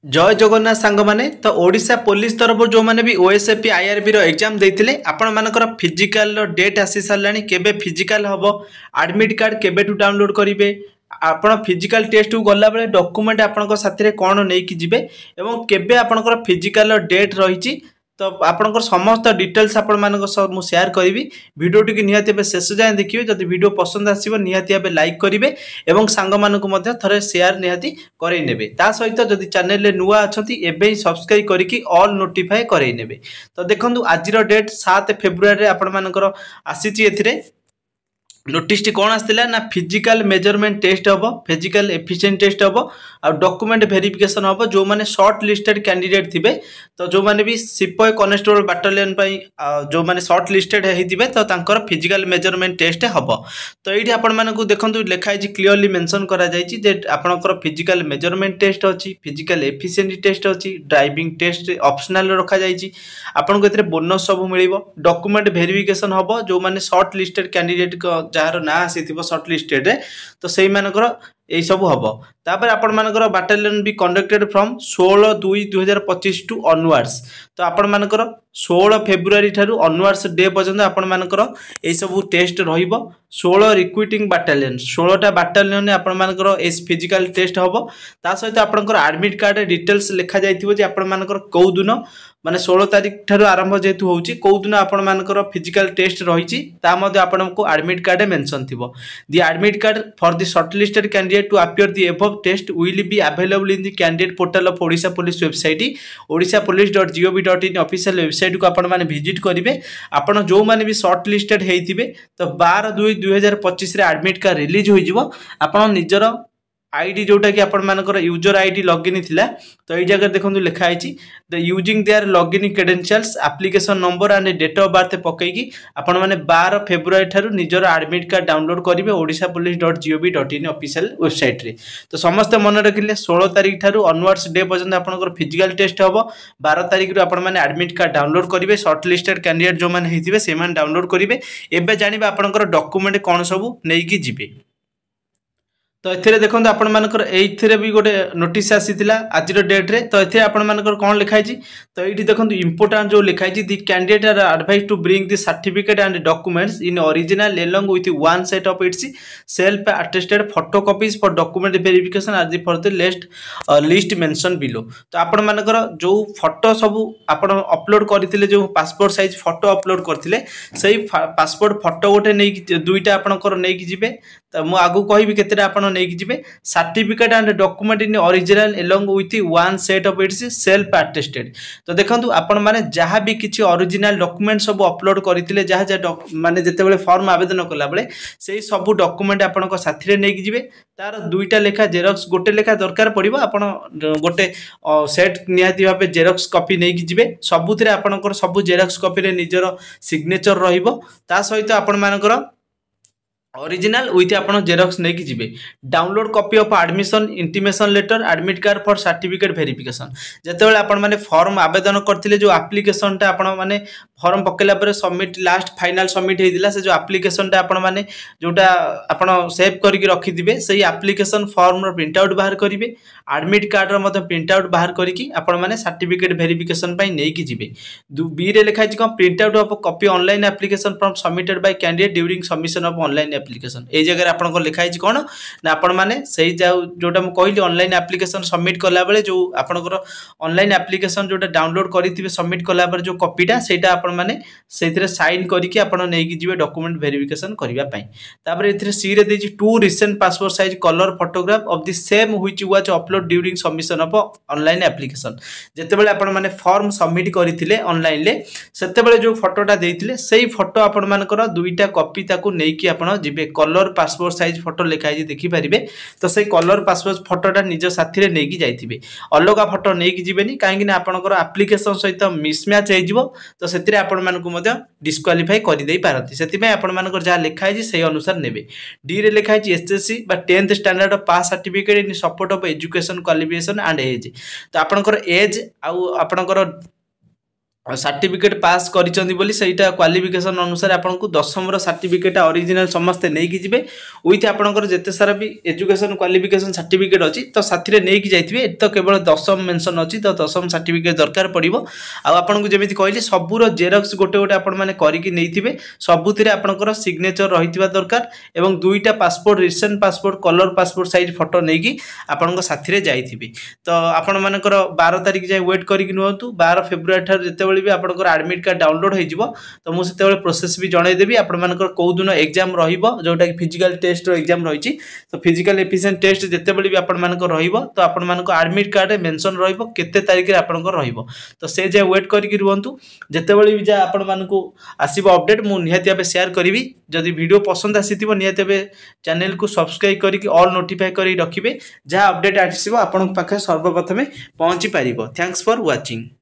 जय जगन्नाथ सांग माने तो ओडिशा पुलिस तरफ जो माने भी ओएसएपी आईआरबी रो एग्जाम देथिले आपण मानकर फिजिकल रो डेट आसी सारलानी केबे फिजिकल हबो एडमिट कार्ड केबे टू डाउनलोड करिवे आपण फिजिकल टेस्ट को गला बेले डॉक्यूमेंट आपण साथी रे कोन नै कि जिवे एवं केबे आपण फिजिकल डेट रहिछि तो आपणकर समस्त डिटेल्स आपण मानक मु शेयर करी भिडियो टी निहाती शेष जाए देखिए जब वीडियो पसंद आसो निहाती लाइक करेंगे और सांग मानक थे शेयर निहाती करईने ता सहित जदि चैनल नुआ अच्छा एवं सब्सक्राइब करके ऑल नोटिफाई करईने तो देखो आज डेट 7 फेब्रुआरी आपण मानकर आसी नोटिस टी कौन आसला ना फिजिकल मेजरमेंट टेस्ट हम फिजिकल एफिशिएंट टेस्ट हम आ डॉक्यूमेंट वेरिफिकेशन हम जो माने शॉर्ट लिस्टेड कैंडिडेट थिबे तो जो माने भी सिपाही कांस्टेबल बाटालियन जो माने शॉर्ट लिस्टेड होइथिबे तो तांकर फिजिकल मेजरमेंट टेस्ट हम तो ये आपण मानकु देखंतु लिखाई क्लियरली मेंशन करा जायछि जे आपनकर फिजिकल मेजरमेंट टेस्ट अछि फिजिकल एफिशिएंट टेस्ट अछि ड्राइविंग टेस्ट ऑप्शनल रखा जायछि आपनको एतरे बोनस सब मिलिबो डॉक्यूमेंट वेरिफिकेशन हम जो माने शॉर्ट लिस्टेड कैंडिडेट जार ना आसी शॉर्ट लिस्टेड तो से मानकर यही सब हम तापर आपण मानकर बाटालियन भी कंडक्टेड फ्रॉम 16/2/2025 टू ऑनवर्ड्स तो आपण मानकर 16 फेब्रुआरी ठारू ऑनवर्ड्स डे पर्यंत आपण मानकर यही सब टेस्ट रहिबो 16 रिक्रूटिंग बाटालियन 16टा बाटालियन आपण मानकर ए फिजिकल टेस्ट हम ता सहित आपनकर एडमिट कार्ड डिटेल्स लिखा जाइथिबो जे आपण मानकर कौ दिन माने 16 तारिख ठारू आरंभ जेतु होउची कौ दिन आपण मानकर फिजिकल टेस्ट रहिची ता मध्ये आपनको एडमिट कार्ड मेंशन थिबो the admit card for the shortlisted candidate to appear the above test will be available in the candidate portal of Odisha police website odishapolice.gov.in official website को आपण माने विजिट करिवे आपण जो माने भी शॉर्ट लिस्टेड हेइथिबे तो 12/2/2025 रे एडमिट कार्ड रिलीज होई जिवो आपण निजर आईडी जोटा कि आपण मानकर यूजर आईडी लॉगिन थिला तो ये जगह देखंतु लिखा आइछि the using their login credentials application number and date of birth पकईकी आपण माने 12 फेब्रुआरी ठारू निजर एडमिट कार्ड डाउनलोड करिवे odishapolice.gov.in ऑफिशियल वेबसाइट रे तो समस्त मन रखिले 16 तारिख ठारू ऑनवर्ड्स डे पर्यंत आपनकर फिजिकल टेस्ट हबो 12 तारिख रु आपण माने एडमिट कार्ड डाउनलोड करिवे शॉर्ट लिस्टेड कैंडिडेट जो माने हेथिबे से माने डाउनलोड करिवे एबे जानिबे आपनकर डॉक्यूमेंट कोन सब नेकी जिवे तो एथिरे देखो आपण मानकर एथिरे भी गोटे नोटिस आसीथिला आज डेट रे तो एथिरे आपण मानकर कोन लिखाई छी तो एठी देखो इंपोर्टेंट जो लिखाई छी the candidate are advise to bring the certificate and documents in original along with one set of its self attested photocopies for document verification as the for the list mention below तो आपण मानकर जो photo सब आपण upload करथिले जो passport size photo upload करथिले सेही पासपोर्ट फोटो गोटे नै दुईटा आपनकर नै कि जिवे तो मु आगु कहबी केतेटा आपण नै कि जिवे certificate and document in original along with one set of its self attested तो देखंतु आपण माने जहाँ भी किछि ओरिजिनल डॉक्यूमेंट सब अपलोड करथिले जहाँ माने जते बेले फॉर्म आवेदन कला बेले सेही सब डॉक्यूमेंट आपण को साथी रे नै कि जिवे तार दुईटा लेखा जेरॉक्स गोटे लेखा दरकार पड़िबो आपण गोटे सेट निहाती भाबे जेरॉक्स कॉपी नै कि जिवे सबुथिरे आपणकर सब जेरॉक्स कॉपी रे निजर सिग्नेचर रहिबो ता सहित आपण मानकर ओरिजिनल विथ आपण जेरॉक्स नहीं जिवे download copy of admission intimation letter admit card for certificate verification जेतेबेले आपण माने फॉर्म आवेदन करथिले जो एप्लिकेशन टा आपण माने फॉर्म पकेला पर सबमिट लास्ट फाइनल सबमिट हेदिला से जो एप्लिकेशन टा आपण माने जोटा आपण सेव करके रखि दिबे सेही एप्लिकेशन फॉर्म रो प्रिंट आउट बाहर करिवे एडमिट कार्ड रो मते प्रिंट आउट बाहर करके आपण माने सर्टिफिकेट वेरिफिकेशन पई नै कि जिवे बी रे लिखा छि को print out of copy online application form submitted by candidate during submission of online application ए जगह आपन को लिखाई छी कोन ना आपण माने सही जोटा म कहली ऑनलाइन एप्लिकेशन सबमिट करला बेले जो आपन को ऑनलाइन एप्लिकेशन जोटा डाउनलोड करिथिबे सबमिट करला पर जो कॉपीटा सेटा आपण माने सेथिरे साइन करिकि आपण नै कि जिवे डॉक्यूमेंट वेरिफिकेशन करिवा पई तापर एथिरे सी रे देछि two recent passport size colour photograph of the same which was upload during submission of online application जेते बेले आपण माने फॉर्म सबमिट करिथिले ऑनलाइन ले सेते बेले जो फोटोटा देइथिले सेही फोटो आपण मानकर दुईटा कॉपी ताकू नै कि आपण जिवे कलर पासपोर्ट साइज फोटो लिखाई देखि पारिबे तो से कलर पासपोर्ट फोटोटा निज साथी रे नै कि जाइथिबे अलगा फोटो नै कि जिवेनी काहेकि ना आपनकर एप्लिकेशन सहित मिसमैच हे जिवो तो सेतिरे आपण मानकु मध्य डिस्क्वालिफाई करि देई पारती सेति में आपण मानकर जा लिखाई जी सही अनुसार नेबे डी रे लिखाई जी एसएससी बा 10th standard pass certificate in support of education qualification and age तो आपनकर एज आ आपनकर सर्टिफिकेट पास करिसेंती बोली सेटा क्वालिफिकेशन अनुसार आपको दशम सर्टिफिकेट ओरिजिनल समस्ते नहीं जी विथ आपंकर जिते सारा भी एजुकेशन क्वालिफिकेशन सर्टिफिकेट अच्छी तो साथी नहीं जाइए तो केवल दशम मेंशन अच्छी तो दशम सर्टिफिकेट दरकार पड़ो आपको जमी कहली सबूर जेरक्स गोटे गोटे आपने करके सबुति आपंकर सिग्नेचर रही दरकार एवं दुईटा passport recent passport colour passport size photo नहीं आपण साथी जाइए तो आपण मानकर 12 तारिख जाए वेट करके नुहतु 12 फेब्रुआरी ठार जिते भी आपंकर आडमिट कार्ड डाउनलोड हो तो मुझे प्रोसेस भी जनईदेवी आपंकर कौ दिन एग्जाम रोटा कि फिजिकल टेस्ट एग्जाम रही तो फिजिकल एफिशिएंट टेस्ट जिते भी आपर तो आपण आडमिट कार्ड मेंशन रते तारिख आपंकर तो से जाए वेट करके रुहतु जिते भी जा आपण आसब अपडेट मुझे निहाती भाव सेयार करी जदि वीडियो पसंद आसी निहाती भाव चैनल को सब्सक्राइब करके ऑल नोटिफाई कर रखिए जहाँ अपडेट आसो आपण पाखे सर्वप्रथमे पहुँची पार। Thanks for watching.